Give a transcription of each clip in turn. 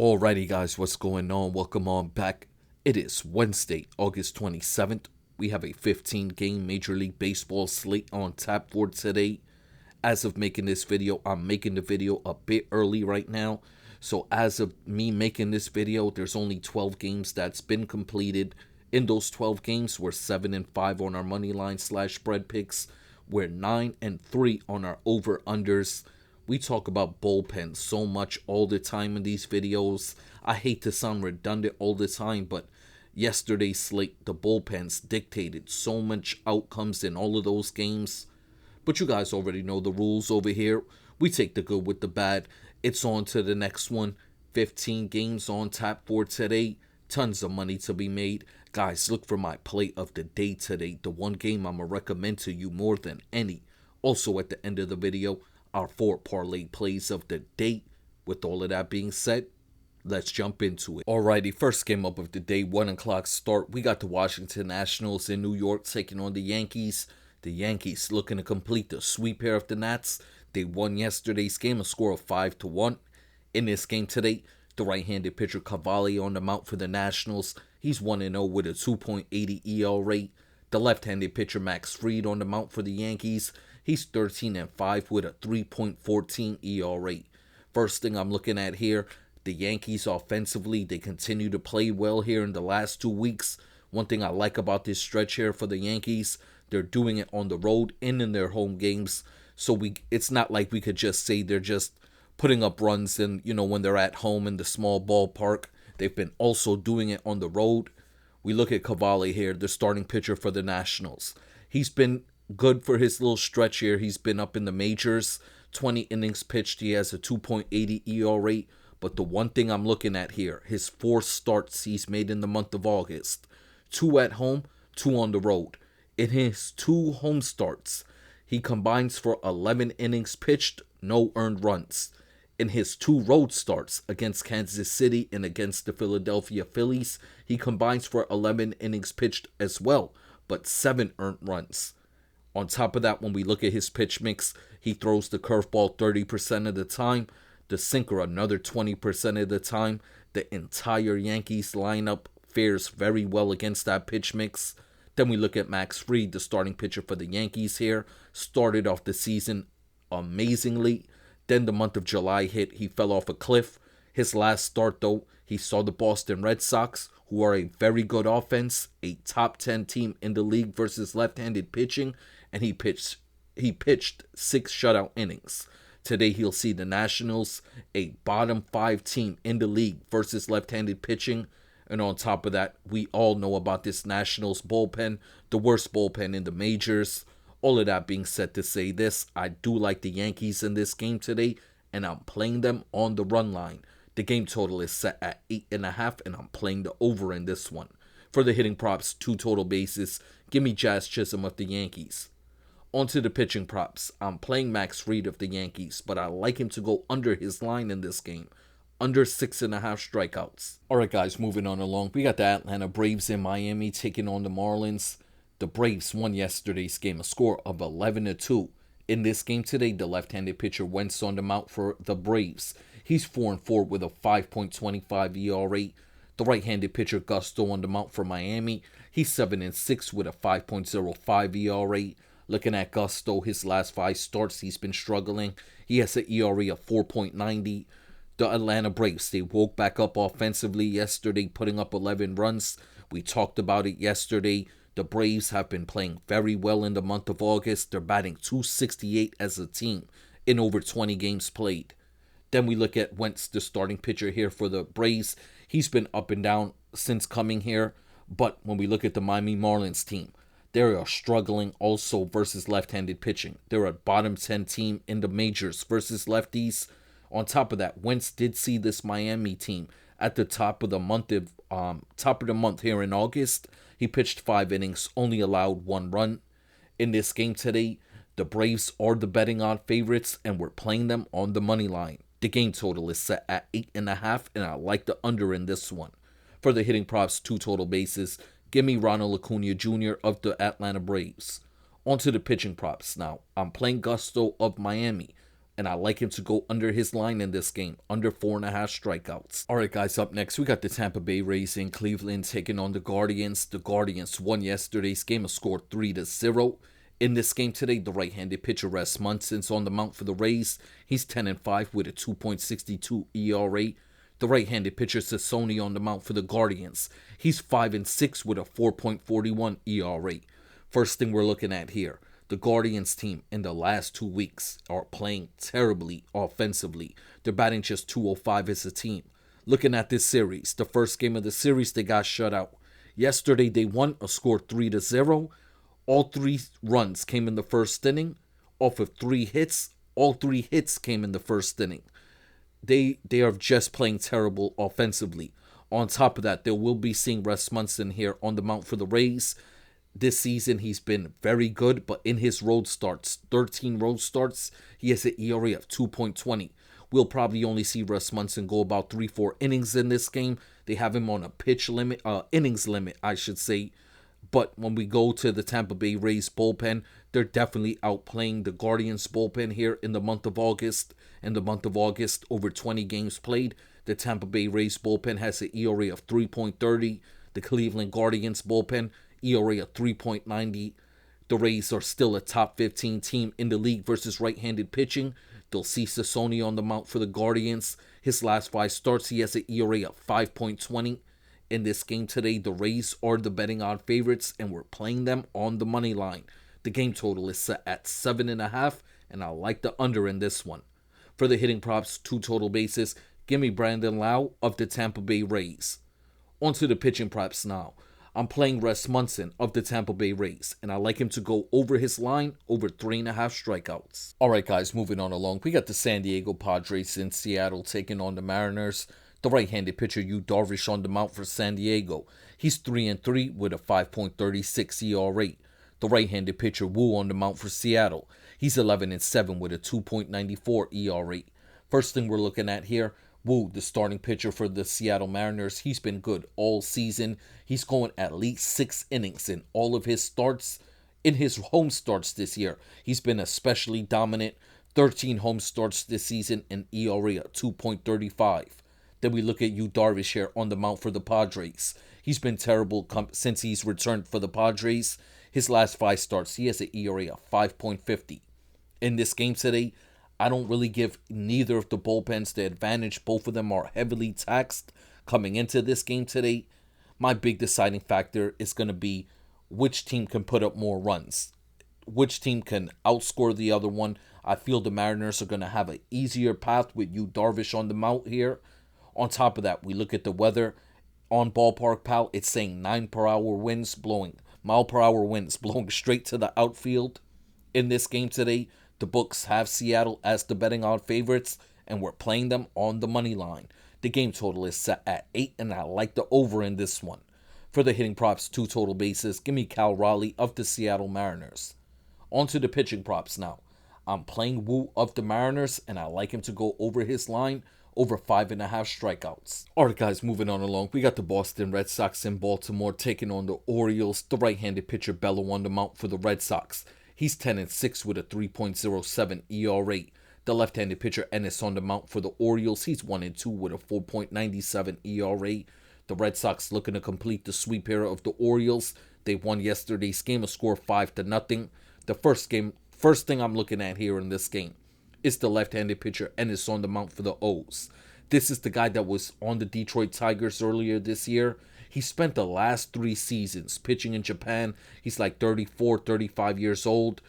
Alrighty guys, what's going on? Welcome on back. It is Wednesday, August 27th. We have a 15-game Major League Baseball slate on tap for today. As of making this video, I'm making the video a bit early right now. So as of me making this video, there's only 12 games that's been completed. In those 12 games, we're 7-5 on our money line / spread picks. We're 9-3 on our over-unders. We talk about bullpens so much all the time in these videos. I hate to sound redundant all the time, but yesterday's slate, the bullpens dictated so much outcomes in all of those games. But you guys already know the rules over here. We take the good with the bad. It's on to the next one. 15 games on tap for today. Tons of money to be made. Guys, look for my play of the day today. The one game I'm going to recommend to you more than any. Also at the end of the video, our 4 parlay plays of the day. With all of that being said, let's jump into it. Alrighty, first game up of the day, 1 o'clock start. We got the Washington Nationals in New York taking on the Yankees. The Yankees looking to complete the sweep here of the Nats. They won yesterday's game, a score of 5-1. In this game today, the right-handed pitcher Cavalli on the mound for the Nationals. He's 1-0 with a 2.80 ERA. The left-handed pitcher Max Fried on the mound for the Yankees. He's 13-5 with a 3.14 ERA. First thing I'm looking at here, the Yankees offensively, they continue to play well here in the last 2 weeks. One thing I like about this stretch here for the Yankees, they're doing it on the road and in their home games. So it's not like we could just say they're just putting up runs and, when they're at home in the small ballpark. They've been also doing it on the road. We look at Cavalli here, the starting pitcher for the Nationals. He's been good for his little stretch here. He's been up in the majors. 20 innings pitched. He has a 2.80 ERA. But the one thing I'm looking at here, his 4 starts he's made in the month of August. 2 at home, 2 on the road. In his 2 home starts, he combines for 11 innings pitched, no earned runs. In his 2 road starts against Kansas City and against the Philadelphia Phillies, he combines for 11 innings pitched as well, but 7 earned runs. On top of that, when we look at his pitch mix, he throws the curveball 30% of the time, the sinker another 20% of the time. The entire Yankees lineup fares very well against that pitch mix. Then we look at Max Fried, the starting pitcher for the Yankees here. Started off the season amazingly. Then the month of July hit, he fell off a cliff. His last start though, he saw the Boston Red Sox, who are a very good offense, a top 10 team in the league versus left-handed pitching, and he pitched 6 shutout innings. Today he'll see the Nationals, a bottom 5 team in the league versus left-handed pitching. And on top of that, we all know about this Nationals bullpen, the worst bullpen in the majors. All of that being said to say this, I do like the Yankees in this game today, and I'm playing them on the run line. The game total is set at 8.5, and I'm playing the over in this one. For the hitting props, 2 total bases, give me Jazz Chisholm of the Yankees. On to the pitching props. I'm playing Max Fried of the Yankees, but I like him to go under his line in this game. Under 6.5 strikeouts. Alright guys, moving on along. We got the Atlanta Braves in Miami taking on the Marlins. The Braves won yesterday's game, a score of 11-2. In this game today, the left-handed pitcher Wentz on the mound for the Braves. He's 4-4 with a 5.25 ERA. The right-handed pitcher Gusto on the mound for Miami. He's 7-6 with a 5.05 ERA. Looking at Gusto, his last 5 starts, he's been struggling. He has an ERA of 4.90. The Atlanta Braves, they woke back up offensively yesterday, putting up 11 runs. We talked about it yesterday. The Braves have been playing very well in the month of August. They're batting .268 as a team in over 20 games played. Then we look at Wentz, the starting pitcher here for the Braves. He's been up and down since coming here. But when we look at the Miami Marlins team, they are struggling also versus left-handed pitching. They're a bottom 10 team in the majors versus lefties. On top of that, Wentz did see this Miami team at the top of the month here in August. He pitched 5 innings, only allowed 1 run. In this game today, the Braves are the betting odds favorites, and we're playing them on the money line. The game total is set at 8.5, and I like the under in this one. For the hitting props, 2 total bases, give me Ronald Acuna Jr. of the Atlanta Braves. On to the pitching props now. I'm playing Gusto of Miami. and I like him to go under his line in this game, under 4.5 strikeouts. All right, guys, up next, we got the Tampa Bay Rays in Cleveland taking on the Guardians. The Guardians won yesterday's game, a score 3-0. In this game today, the right-handed pitcher Wes Munson's on the mound for the Rays. He's 10-5 with a 2.62 ERA. The right-handed pitcher Sassoni on the mound for the Guardians. He's 5-6 with a 4.41 ERA. First thing we're looking at here, the Guardians team in the last 2 weeks are playing terribly offensively. They're batting just 205 as a team. Looking at this series, the first game of the series, they got shut out. Yesterday, they won a score 3-0. All 3 runs came in the first inning off of 3 hits. All 3 hits came in the first inning. They are just playing terrible offensively. On top of that, they will be seeing Wes Munson here on the mound for the Rays. This season, he's been very good, but in his road starts, 13 road starts, he has an ERA of 2.20. We'll probably only see Wes Munson go about 3-4 innings in this game. They have him on a innings limit, I should say. But when we go to the Tampa Bay Rays bullpen, they're definitely outplaying the Guardians bullpen here in the month of August. In the month of August, over 20 games played, the Tampa Bay Rays bullpen has an ERA of 3.30. The Cleveland Guardians bullpen, ERA of 3.90. The Rays are still a top 15 team in the league versus right-handed pitching. They'll see Sassoni on the mound for the Guardians. His last 5 starts, he has an ERA of 5.20. In this game today, the Rays are the betting odd favorites, and we're playing them on the money line. The game total is set at 7.5, and I like the under in this one. For the hitting props, 2 total bases, give me Brandon Lowe of the Tampa Bay Rays. On to the pitching props now. I'm playing Wes Munson of the Tampa Bay Rays, and I like him to go over his line, over 3.5 strikeouts. Alright guys, moving on along. We got the San Diego Padres in Seattle taking on the Mariners. The right-handed pitcher Yu Darvish on the mound for San Diego. He's 3-3 with a 5.36 ERA. The right-handed pitcher Wu on the mound for Seattle. He's 11-7 with a 2.94 ERA. First thing we're looking at here, Wu, the starting pitcher for the Seattle Mariners, he's been good all season. He's going at least 6 innings in all of his starts. In his home starts this year, he's been especially dominant. 13 home starts this season, and ERA of 2.35. Then we look at Yu Darvish here on the mound for the Padres. He's been terrible since he's returned for the Padres. His last 5 starts, he has an ERA of 5.50. In this game today, I don't really give neither of the bullpens the advantage. Both of them are heavily taxed coming into this game today. My big deciding factor is going to be which team can put up more runs. Which team can outscore the other one. I feel the Mariners are going to have an easier path with Yu Darvish on the mound here. On top of that, we look at the weather. On Ballpark Pal, it's saying 9-per-hour winds blowing, mile-per-hour winds blowing straight to the outfield. In this game today, the books have Seattle as the betting odd favorites, and we're playing them on the money line. The game total is set at 8, and I like the over in this one. For the hitting props, 2 total bases, give me Cal Raleigh of the Seattle Mariners. On to the pitching props now. I'm playing Wu of the Mariners, and I like him to go over his line, over 5.5 strikeouts. Alright guys, moving on along. We got the Boston Red Sox in Baltimore taking on the Orioles. The right-handed pitcher Bello on the mound for the Red Sox. He's 10-6 with a 3.07 ERA. The left-handed pitcher Ennis on the mound for the Orioles. He's 1-2 with a 4.97 ERA. The Red Sox looking to complete the sweep here of the Orioles. They won yesterday's game, a score 5-0. The first thing I'm looking at here in this game is the left-handed pitcher Ennis on the mound for the O's. This is the guy that was on the Detroit Tigers earlier this year. He spent the last 3 seasons pitching in Japan. He's like 34, 35 years old.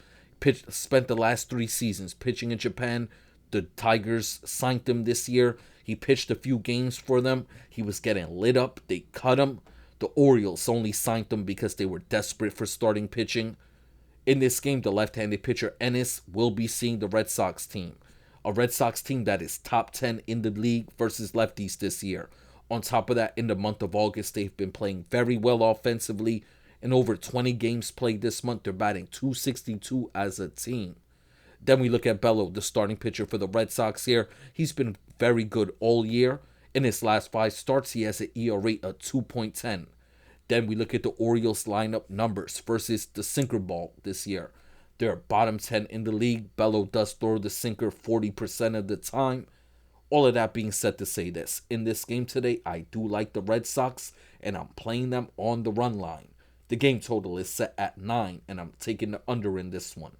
Spent the last 3 seasons pitching in Japan. The Tigers signed him this year. He pitched a few games for them. He was getting lit up. They cut him. The Orioles only signed him because they were desperate for starting pitching. In this game, the left-handed pitcher Ennis will be seeing the Red Sox team. A Red Sox team that is top 10 in the league versus lefties this year. On top of that, in the month of August, they've been playing very well offensively. In over 20 games played this month, they're batting .262 as a team. Then we look at Bello, the starting pitcher for the Red Sox here. He's been very good all year. In his last 5 starts, he has an ERA of 2.10. Then we look at the Orioles lineup numbers versus the sinker ball this year. They're bottom 10 in the league. Bello does throw the sinker 40% of the time. All of that being said to say this, in this game today, I do like the Red Sox, and I'm playing them on the run line. The game total is set at 9, and I'm taking the under in this one.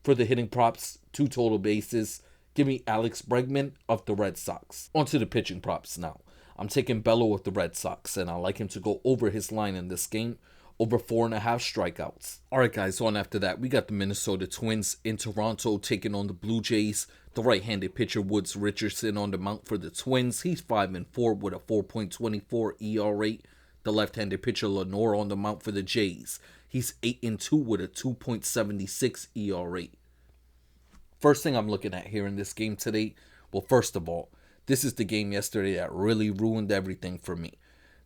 For the hitting props, 2 total bases. Give me Alex Bregman of the Red Sox. On to the pitching props now. I'm taking Bello of the Red Sox, and I like him to go over his line in this game, over 4.5 strikeouts. Alright guys, on after that, we got the Minnesota Twins in Toronto taking on the Blue Jays. The right-handed pitcher Woods Richardson on the mound for the Twins. He's 5-4 with a 4.24 ERA. The left-handed pitcher Lenore on the mound for the Jays. He's 8-2 with a 2.76 ERA. First thing I'm looking at here in this game today, well, first of all, this is the game yesterday that really ruined everything for me.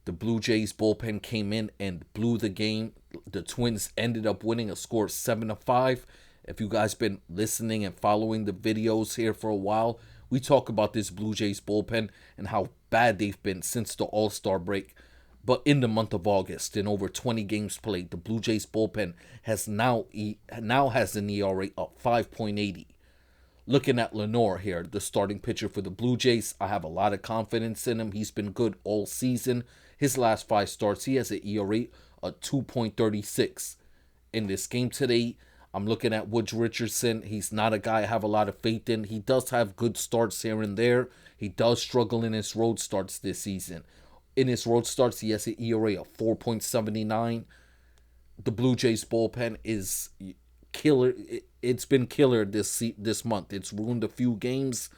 The Blue Jays bullpen came in and blew the game. The Twins ended up winning a score of 7-5. If you guys been listening and following the videos here for a while, we talk about this Blue Jays bullpen and how bad they've been since the All-Star break. But in the month of August, in over 20 games played, the Blue Jays bullpen has now has an ERA of 5.80. Looking at Lenore here, the starting pitcher for the Blue Jays, I have a lot of confidence in him. He's been good all season. His last 5 starts, he has an ERA of 2.36. In this game today, I'm looking at Woods Richardson. He's not a guy I have a lot of faith in. He does have good starts here and there. He does struggle in his road starts this season. In his road starts, he has an ERA of 4.79. The Blue Jays bullpen is killer. It's been killer this month. It's ruined a few games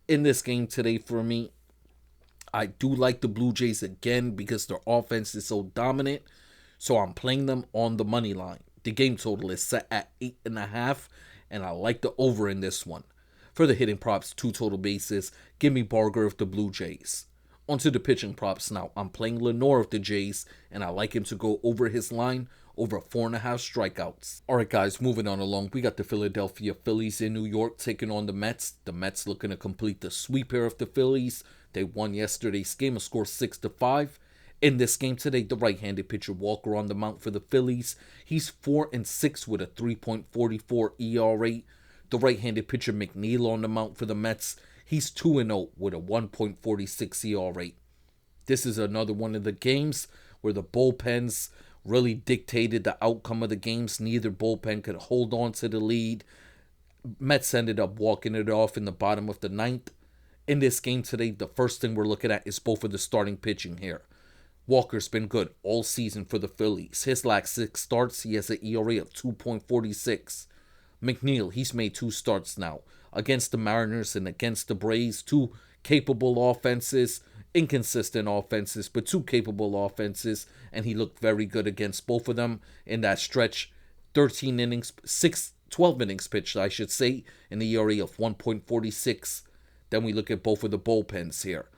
in this game today for me. I do like the Blue Jays again because their offense is so dominant. So I'm playing them on the money line. The game total is set at 8.5, and I like the over in this one. For the hitting props, 2 total bases. Give me Barger of the Blue Jays. Onto the pitching props now. I'm playing Lenore of the Jays, and I like him to go over his line, over 4.5 strikeouts. Alright guys, moving on along. We got the Philadelphia Phillies in New York taking on the Mets. The Mets looking to complete the sweep here of the Phillies. They won yesterday's game, a score 6-5. In this game today, the right-handed pitcher Walker on the mound for the Phillies. He's 4-6 with a 3.44 ERA. The right-handed pitcher McNeil on the mound for the Mets. He's 2-0 with a 1.46 ERA. This is another one of the games where the bullpens really dictated the outcome of the games. Neither bullpen could hold on to the lead. Mets ended up walking it off in the bottom of the 9th. In this game today, the first thing we're looking at is both of the starting pitching here. Walker's been good all season for the Phillies. His last 6 starts, he has an ERA of 2.46. McNeil, he's made 2 starts now against the Mariners and against the Braves. 2 capable offenses, inconsistent offenses, but 2 capable offenses, and he looked very good against both of them in that stretch. 12 innings pitched, I should say, in the ERA of 1.46. Then we look at both of the bullpens here.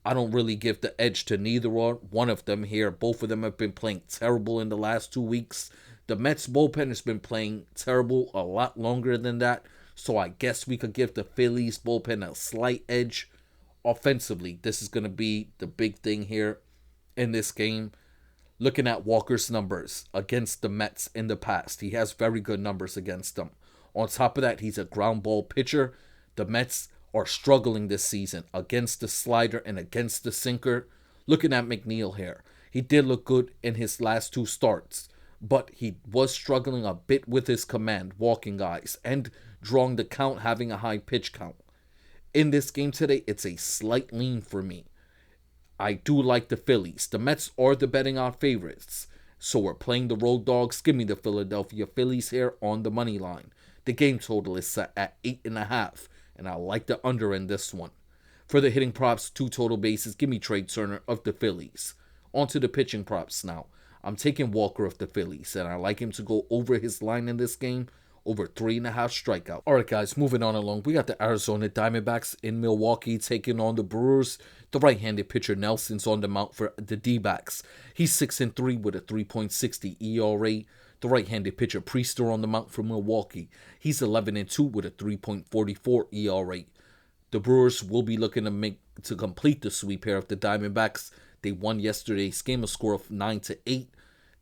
I don't really give the edge to neither one of them here. Both of them have been playing terrible in the last 2 weeks. The Mets bullpen has been playing terrible a lot longer than that. So I guess we could give the Phillies bullpen a slight edge. Offensively, this is going to be the big thing here in this game. Looking at Walker's numbers against the Mets in the past, he has very good numbers against them. On top of that, he's a ground ball pitcher. The Mets are struggling this season against the slider and against the sinker. Looking at McNeil here, he did look good in his last 2 starts, but he was struggling a bit with his command, walking guys, and drawing the count, having a high pitch count. In this game today, it's a slight lean for me. I do like the Phillies. The Mets are the betting odds favorites, so we're playing the road dogs. Give me the Philadelphia Phillies here on the money line. The game total is set at 8.5. And I like the under in this one. For the hitting props, 2 total bases. Give me Trey Turner of the Phillies. On to the pitching props now. I'm taking Walker of the Phillies, and I like him to go over his line in this game, over 3.5 strikeouts. Alright guys, moving on along. We got the Arizona Diamondbacks in Milwaukee taking on the Brewers. The right-handed pitcher Nelson's on the mound for the D-backs. He's 6-3 with a 3.60 ERA. The right-handed pitcher Priester on the mound for Milwaukee. He's 11-2 with a 3.44 ERA. The Brewers will be looking to complete the sweep here of the Diamondbacks. They won yesterday's game, a score of 9-8.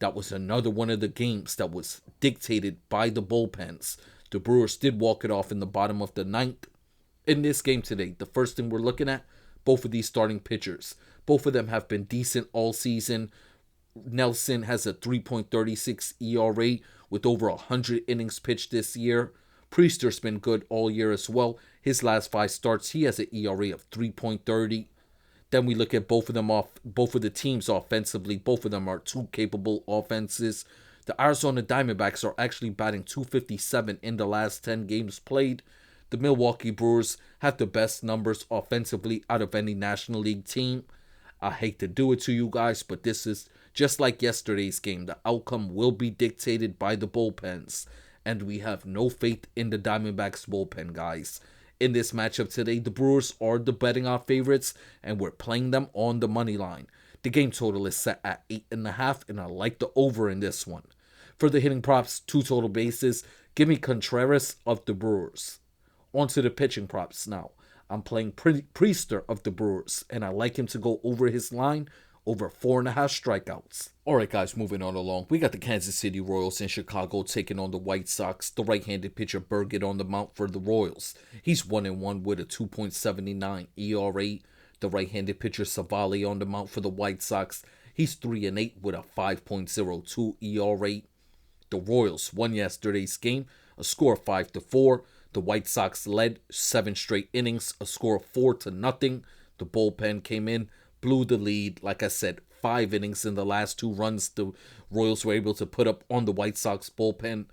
That was another one of the games that was dictated by the bullpens. The Brewers did walk it off in the bottom of the ninth. In this game today, the first thing we're looking at, both of these starting pitchers. Both of them have been decent all season. Nelson has a 3.36 ERA with over 100 innings pitched this year. Priester's been good all year as well. His last 5 starts, he has an ERA of 3.30. Then we look at both of the teams offensively. Both of them are two capable offenses. The Arizona Diamondbacks are actually batting .257 in the last 10 games played. The Milwaukee Brewers have the best numbers offensively out of any National League team. I hate to do it to you guys, but this is just like yesterday's game. The outcome will be dictated by the bullpens, and we have no faith in the Diamondbacks bullpen, guys. In this matchup today, the Brewers are the betting odds favorites, and we're playing them on the money line. The game total is set at 8.5, and I like the over in this one. For the hitting props, 2 total bases, give me Contreras of the Brewers. On to the pitching props now. I'm playing Priester of the Brewers, and I like him to go over his line, over 4.5 strikeouts. Alright guys, moving on along. We got the Kansas City Royals in Chicago taking on the White Sox. The right-handed pitcher Burgett on the mound for the Royals. He's 1-1 with a 2.79 ERA. The right-handed pitcher Savali on the mound for the White Sox. He's 3-8 with a 5.02 ERA. The Royals won yesterday's game, a score of 5-4. The White Sox led 7 straight innings, a score of 4-0. The bullpen came in, blew the lead. Like I said, 5 innings in the last 2 runs the Royals were able to put up on the White Sox bullpen.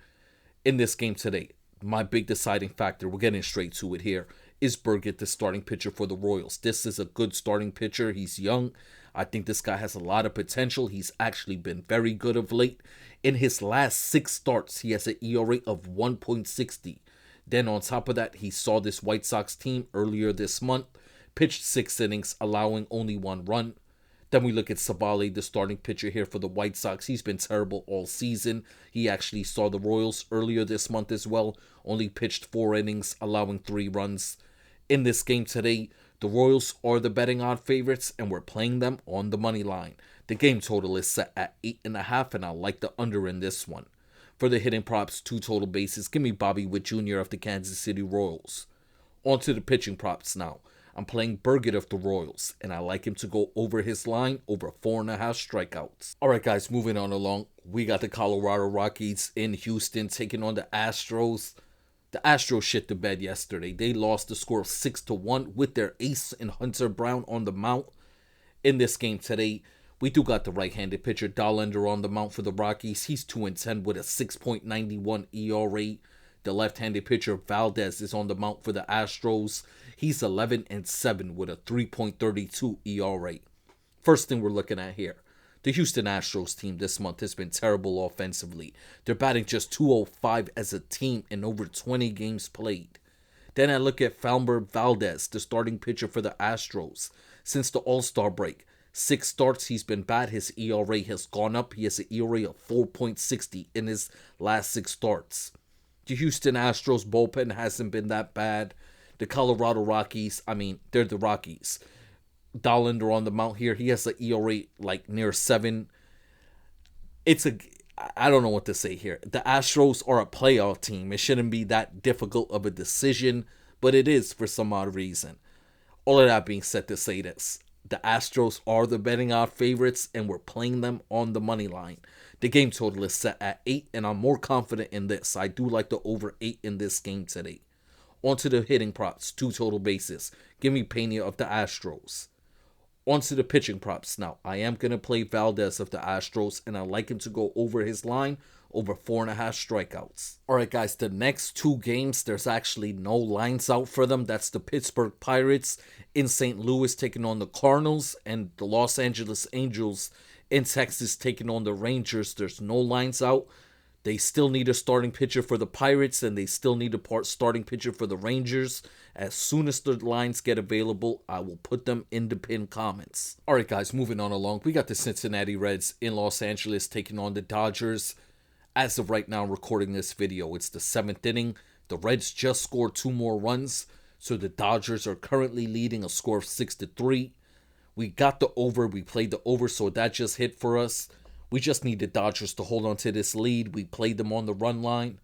In this game today, my big deciding factor, we're getting straight to it here, is Burgett, the starting pitcher for the Royals. This is a good starting pitcher. He's young. I think this guy has a lot of potential. He's actually been very good of late. In his last 6 starts, he has an ERA of 1.60. Then on top of that, he saw this White Sox team earlier this month, pitched 6 innings, allowing only 1 run. Then we look at Savali, the starting pitcher here for the White Sox. He's been terrible all season. He actually saw the Royals earlier this month as well, only pitched 4 innings, allowing 3 runs. In this game today, the Royals are the betting odds favorites, and we're playing them on the money line. The game total is set at 8.5, and I like the under in this one. For the hitting props, 2 total bases, give me Bobby Witt Jr. of the Kansas City Royals. On to the pitching props now. I'm playing Burgett of the Royals, and I like him to go over his line, over 4.5 strikeouts. Alright guys, moving on along. We got the Colorado Rockies in Houston taking on the Astros. The Astros shit the bed yesterday. They lost the score of 6-1 with their ace in Hunter Brown on the mound. In this game today, we do got the right-handed pitcher Dollander on the mound for the Rockies. He's 2-10 with a 6.91 ERA. The left-handed pitcher Valdez is on the mound for the Astros. He's 11-7 with a 3.32 ERA. First thing we're looking at here. The Houston Astros team this month has been terrible offensively. They're batting just .205 as a team in over 20 games played. Then I look at Framber Valdez, the starting pitcher for the Astros. Since the All-Star break, 6 starts, he's been bad. His ERA has gone up. He has an ERA of 4.60 in his last 6 starts. The Houston Astros bullpen hasn't been that bad. The Colorado Rockies, they're the Rockies. Dollander on the mound here. He has an ERA like near 7. I don't know what to say here. The Astros are a playoff team. It shouldn't be that difficult of a decision, but it is for some odd reason. All of that being said to say this. The Astros are the betting odds favorites, and we're playing them on the money line. The game total is set at 8, and I'm more confident in this. I do like the over 8 in this game today. On to the hitting props, 2 total bases. Give me Pena of the Astros. On to the pitching props now. I am going to play Valdez of the Astros, and I like him to go over his line, over 4.5 strikeouts. Alright guys, the next 2 games, there's actually no lines out for them. That's the Pittsburgh Pirates in St. Louis taking on the Cardinals, and the Los Angeles Angels in Texas taking on the Rangers. There's no lines out. They still need a starting pitcher for the Pirates, and they still need a starting pitcher for the Rangers. As soon as the lines get available, I will put them in the pinned comments. Alright guys, moving on along. We got the Cincinnati Reds in Los Angeles taking on the Dodgers. As of right now, recording this video, it's the 7th inning. The Reds just scored 2 more runs, so the Dodgers are currently leading a score of 6-3. We got the over. We played the over, so that just hit for us. We just need the Dodgers to hold on to this lead. We played them on the run line.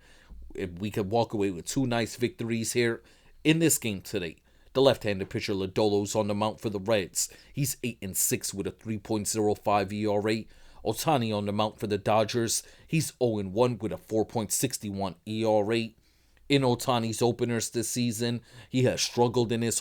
If we could walk away with two nice victories here in this game today. The left-handed pitcher Lodolo's on the mound for the Reds. He's 8-6 with a 3.05 ERA. Ohtani on the mound for the Dodgers. He's 0-1 with a 4.61 ERA. In Ohtani's openers this season, he has struggled in his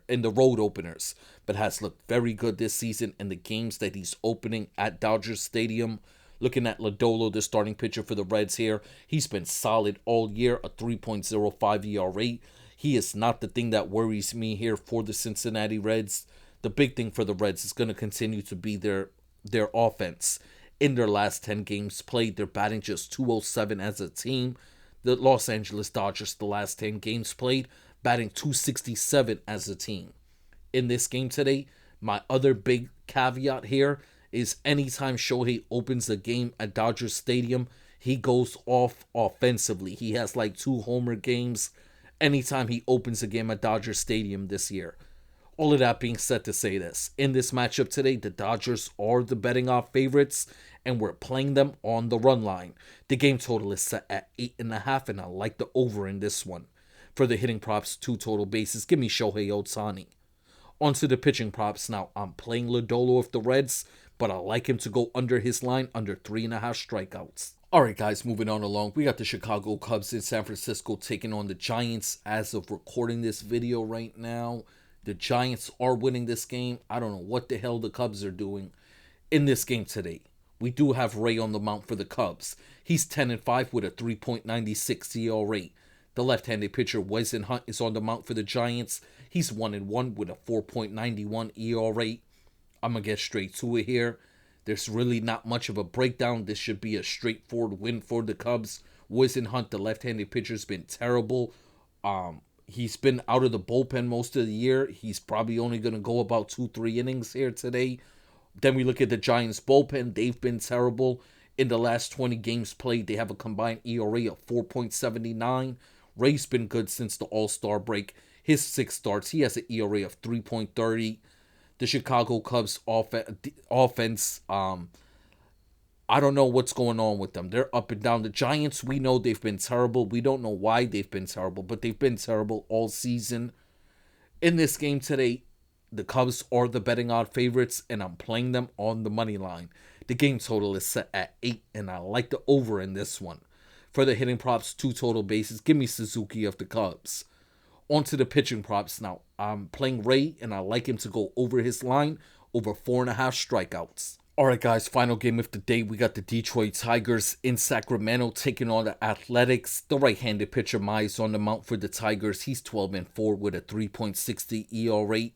in the road openers, but has looked very good this season in the games that he's opening at Dodgers Stadium. Looking at Lodolo, the starting pitcher for the Reds here, he's been solid all year, a 3.05 ERA. He is not the thing that worries me here for the Cincinnati Reds. The big thing for the Reds is going to continue to be their offense. In their last 10 games played, they're batting just .207 as a team. The Los Angeles Dodgers, the last 10 games played, batting .267 as a team. In this game today, my other big caveat here is anytime Shohei opens a game at Dodger Stadium, he goes off offensively. He has like 2 homer games anytime he opens a game at Dodger Stadium this year. All of that being said to say this, in this matchup today, the Dodgers are the betting odds favorites, and we're playing them on the run line. The game total is set at 8.5, and I like the over in this one. For the hitting props, 2 total bases, give me Shohei Ohtani. Onto the pitching props now. I'm playing Lodolo of the Reds, but I like him to go under his line, under 3.5 strikeouts. Alright guys, moving on along. We got the Chicago Cubs in San Francisco taking on the Giants. As of recording this video right now, the Giants are winning this game. I don't know what the hell the Cubs are doing in this game today. We do have Ray on the mound for the Cubs. He's 10-5 with a 3.96 ERA. The left-handed pitcher Weston Hunt is on the mound for the Giants. He's 1-1 with a 4.91 ERA. I'm going to get straight to it here. There's really not much of a breakdown. This should be a straightforward win for the Cubs. Weston Hunt, the left-handed pitcher, has been terrible. He's been out of the bullpen most of the year. He's probably only going to go about 2-3 innings here today. Then we look at the Giants bullpen. They've been terrible. In the last 20 games played, they have a combined ERA of 4.79. Ray's been good since the All-Star break. His 6 starts, he has an ERA of 3.30. The Chicago Cubs offense, I don't know what's going on with them. They're up and down. The Giants, we know they've been terrible. We don't know why they've been terrible, but they've been terrible all season. In this game today, the Cubs are the betting odds favorites, and I'm playing them on the money line. The game total is set at 8, and I like the over in this one. For the hitting props, 2 total bases, give me Suzuki of the Cubs. Onto the pitching props now. I'm playing Ray, and I like him to go over his line, over 4.5 strikeouts. Alright guys, final game of the day. We got the Detroit Tigers in Sacramento taking on the Athletics. The right-handed pitcher Mize on the mound for the Tigers. He's 12-4 with a 3.60 ERA.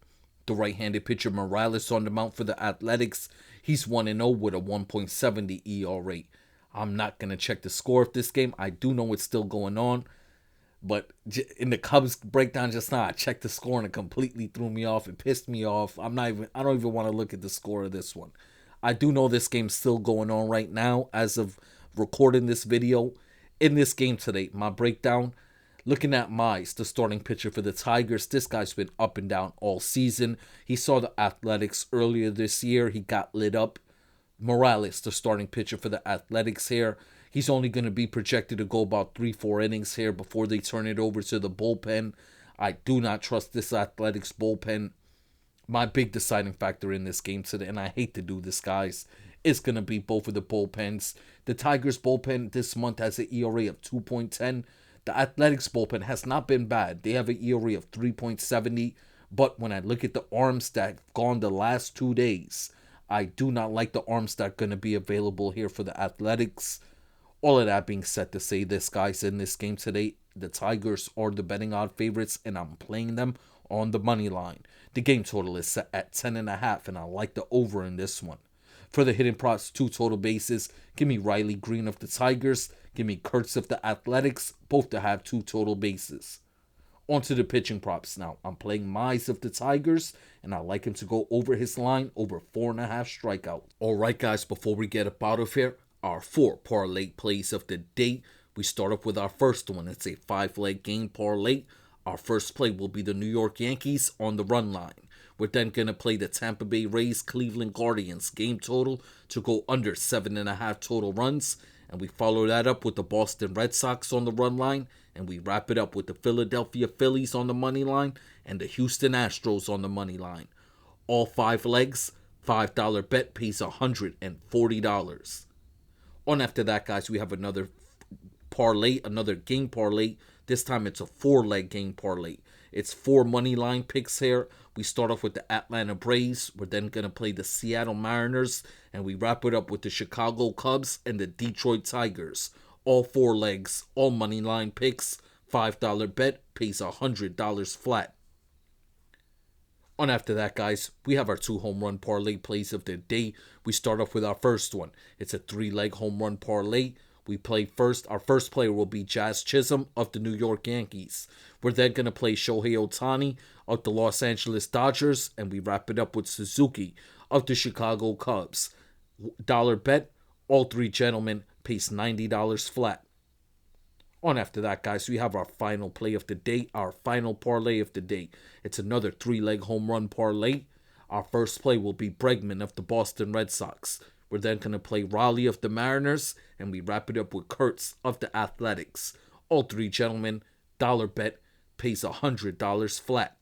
The right-handed pitcher Morales on the mound for the Athletics. He's 1-0 with a 1.70 ERA. I'm not going to check the score of this game. I do know it's still going on. But in the Cubs breakdown just now, I checked the score and it completely threw me off. It pissed me off. I don't even want to look at the score of this one. I do know this game's still going on right now as of recording this video. In this game today, my breakdown, looking at Mize, the starting pitcher for the Tigers. This guy's been up and down all season. He saw the Athletics earlier this year. He got lit up. Morales, the starting pitcher for the Athletics here. He's only going to be projected to go about 3-4 innings here before they turn it over to the bullpen. I do not trust this Athletics bullpen. My big deciding factor in this game today, and I hate to do this, guys, is going to be both of the bullpens. The Tigers bullpen this month has an ERA of 2.10. The Athletics bullpen has not been bad. They have an ERA of 3.70. But when I look at the arms that have gone the last 2 days, I do not like the arms that are going to be available here for the Athletics. All of that being said to say this, guys, in this game today, the Tigers are the betting odds favorites, and I'm playing them on the money line. The game total is set at 10.5, and I like the over in this one. For the hitting props, 2 total bases, give me Riley Green of the Tigers, give me Kurtz of the Athletics, both to have 2 total bases. Onto the pitching props now. I'm playing Mize of the Tigers, and I like him to go over his line, over 4.5 strikeouts. Alright guys, before we get up out of here, our 4 parlay plays of the day. We start up with our first one. It's a 5-leg game parlay. Our first play will be the New York Yankees on the run line. We're then going to play the Tampa Bay Rays Cleveland Guardians game total to go under 7.5 total runs. And we follow that up with the Boston Red Sox on the run line. And we wrap it up with the Philadelphia Phillies on the money line and the Houston Astros on the money line. All 5 legs, $5 bet pays $140. On after that, guys, we have another parlay, another game parlay. This time it's a 4-leg game parlay. It's 4 money line picks here. We start off with the Atlanta Braves. We're then going to play the Seattle Mariners. And we wrap it up with the Chicago Cubs and the Detroit Tigers. All 4 legs, all money line picks. $5 bet pays $100 flat. On after that, guys, we have our 2 home run parlay plays of the day. We start off with our first one. It's a 3-leg home run parlay. We play first. Our first player will be Jazz Chisholm of the New York Yankees. We're then going to play Shohei Ohtani of the Los Angeles Dodgers. And we wrap it up with Suzuki of the Chicago Cubs. Dollar bet, all 3 gentlemen pays $90 flat. On after that, guys, we have our final play of the day, our final parlay of the day. It's another 3-leg home run parlay. Our first play will be Bregman of the Boston Red Sox. We're then going to play Raleigh of the Mariners, and we wrap it up with Kurtz of the Athletics. All 3 gentlemen, dollar bet, pays $100 flat.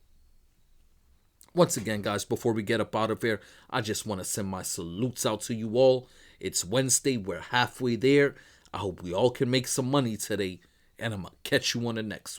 Once again, guys, before we get up out of here, I just want to send my salutes out to you all. It's Wednesday. We're halfway there. I hope we all can make some money today, and I'm going to catch you on the next one.